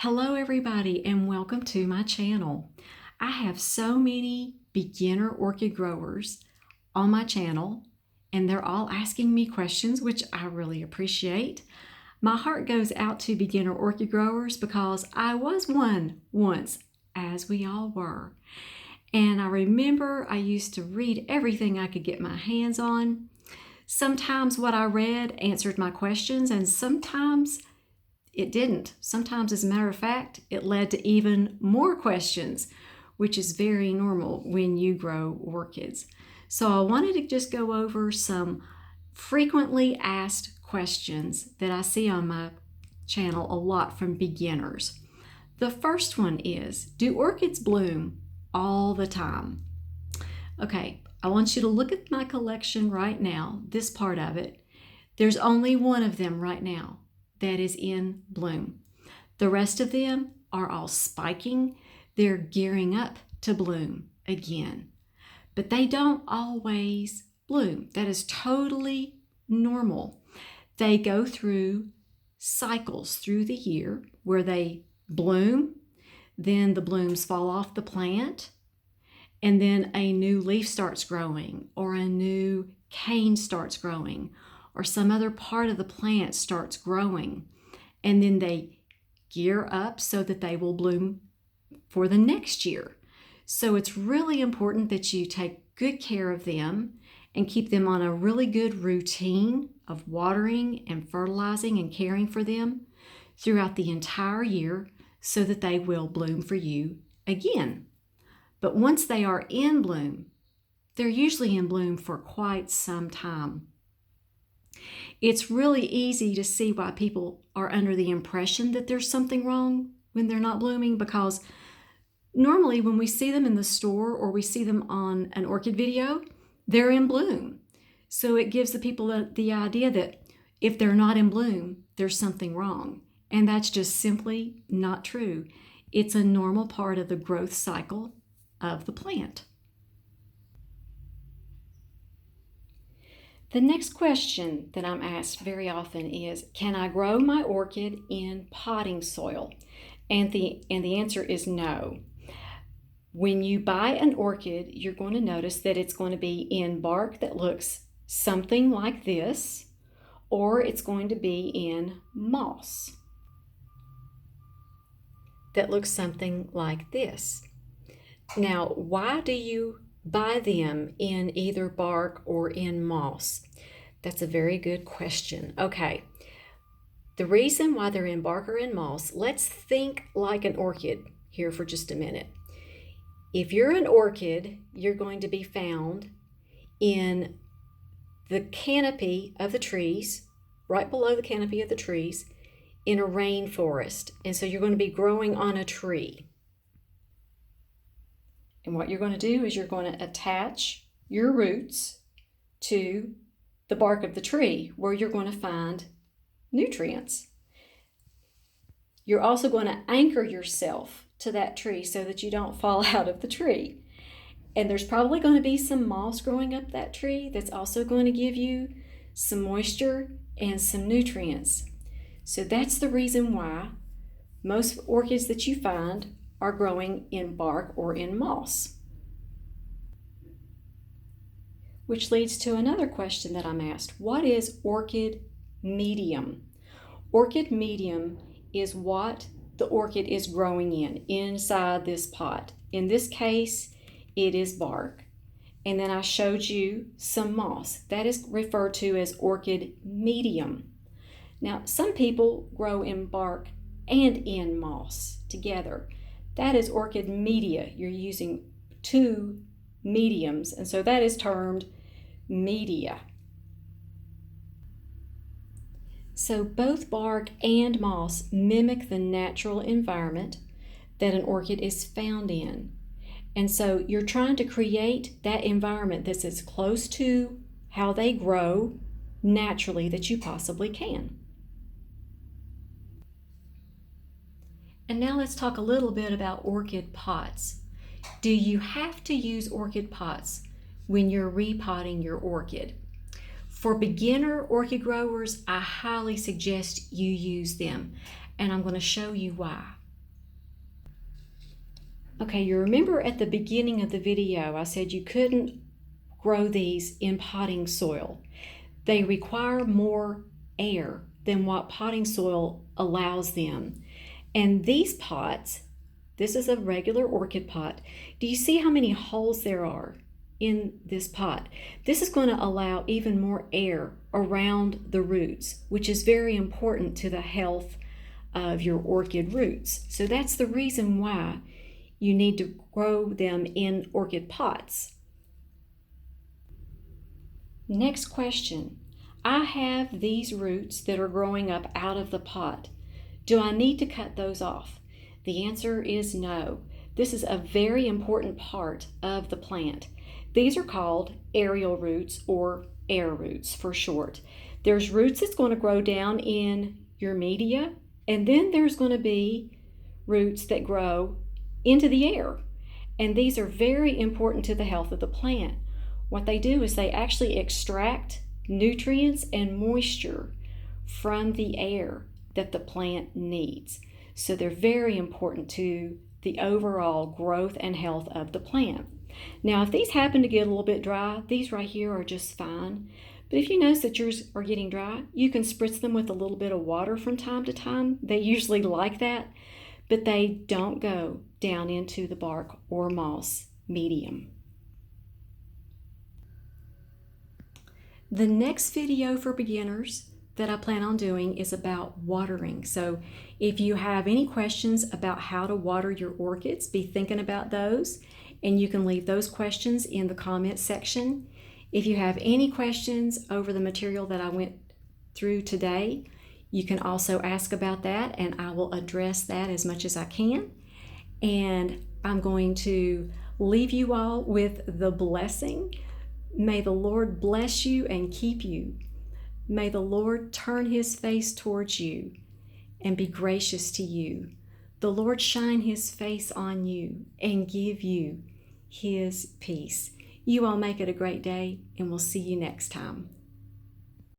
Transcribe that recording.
Hello everybody and welcome to my channel. I have so many beginner orchid growers on my channel and they're all asking me questions, which I really appreciate. My heart goes out to beginner orchid growers because I was one once, as we all were. And I remember I used to read everything I could get my hands on. Sometimes what I read answered my questions and sometimes it didn't. Sometimes, as a matter of fact, it led to even more questions, which is very normal when you grow orchids. So I wanted to just go over some frequently asked questions that I see on my channel a lot from beginners. The first one is, do orchids bloom all the time? Okay, I want you to look at my collection right now, this part of it. There's only one of them right now that is in bloom. The rest of them are all spiking. They're gearing up to bloom again. But they don't always bloom. That is totally normal. They go through cycles through the year where they bloom, then the blooms fall off the plant, and then a new leaf starts growing, or a new cane starts growing, or some other part of the plant starts growing, and then they gear up so that they will bloom for the next year. So it's really important that you take good care of them and keep them on a really good routine of watering and fertilizing and caring for them throughout the entire year so that they will bloom for you again. But once they are in bloom, they're usually in bloom for quite some time. It's really easy to see why people are under the impression that there's something wrong when they're not blooming, because normally when we see them in the store or we see them on an orchid video, they're in bloom. So it gives the people the idea that if they're not in bloom, there's something wrong. And that's just simply not true. It's a normal part of the growth cycle of the plant. The next question that I'm asked very often is, can I grow my orchid in potting soil? And the answer is no. When you buy an orchid, you're going to notice that it's going to be in bark that looks something like this, or it's going to be in moss that looks something like this. Now, why do you buy them in either bark or in moss? That's a very good question. Okay, the reason why they're in bark or in moss, let's think like an orchid here for just a minute. If you're an orchid, you're going to be found in the canopy of the trees, right below the canopy of the trees, in a rainforest. And so you're going to be growing on a tree. And what you're going to do is you're going to attach your roots to the bark of the tree where you're going to find nutrients. You're also going to anchor yourself to that tree so that you don't fall out of the tree. And there's probably going to be some moss growing up that tree that's also going to give you some moisture and some nutrients. So that's the reason why most orchids that you find are growing in bark or in moss. Which leads to another question that I'm asked. What is orchid medium? Orchid medium is what the orchid is growing in, inside this pot. In this case, it is bark. And then I showed you some moss. That is referred to as orchid medium. Now, some people grow in bark and in moss together. That is orchid media. You're using two mediums, and so that is termed media. So both bark and moss mimic the natural environment that an orchid is found in. And so you're trying to create that environment that's as close to how they grow naturally that you possibly can. And now let's talk a little bit about orchid pots. Do you have to use orchid pots when you're repotting your orchid? For beginner orchid growers, I highly suggest you use them, and I'm going to show you why. Okay, you remember at the beginning of the video, I said you couldn't grow these in potting soil. They require more air than what potting soil allows them. And these pots, this is a regular orchid pot. Do you see how many holes there are in this pot? This is going to allow even more air around the roots, which is very important to the health of your orchid roots. So that's the reason why you need to grow them in orchid pots. Next question. I have these roots that are growing up out of the pot. Do I need to cut those off? The answer is no. This is a very important part of the plant. These are called aerial roots, or air roots for short. There's roots that's going to grow down in your media, and then there's going to be roots that grow into the air. And these are very important to the health of the plant. What they do is they actually extract nutrients and moisture from the air that the plant needs. So they're very important to the overall growth and health of the plant. Now, if these happen to get a little bit dry, these right here are just fine. But if you notice that yours are getting dry, you can spritz them with a little bit of water from time to time. They usually like that, but they don't go down into the bark or moss medium. The next video for beginners that I plan on doing is about watering. So if you have any questions about how to water your orchids, be thinking about those, and you can leave those questions in the comment section. If you have any questions over the material that I went through today, you can also ask about that, and I will address that as much as I can. And I'm going to leave you all with the blessing. May the Lord bless you and keep you. May the Lord turn his face towards you and be gracious to you. The Lord shine his face on you and give you his peace. You all make it a great day, and we'll see you next time.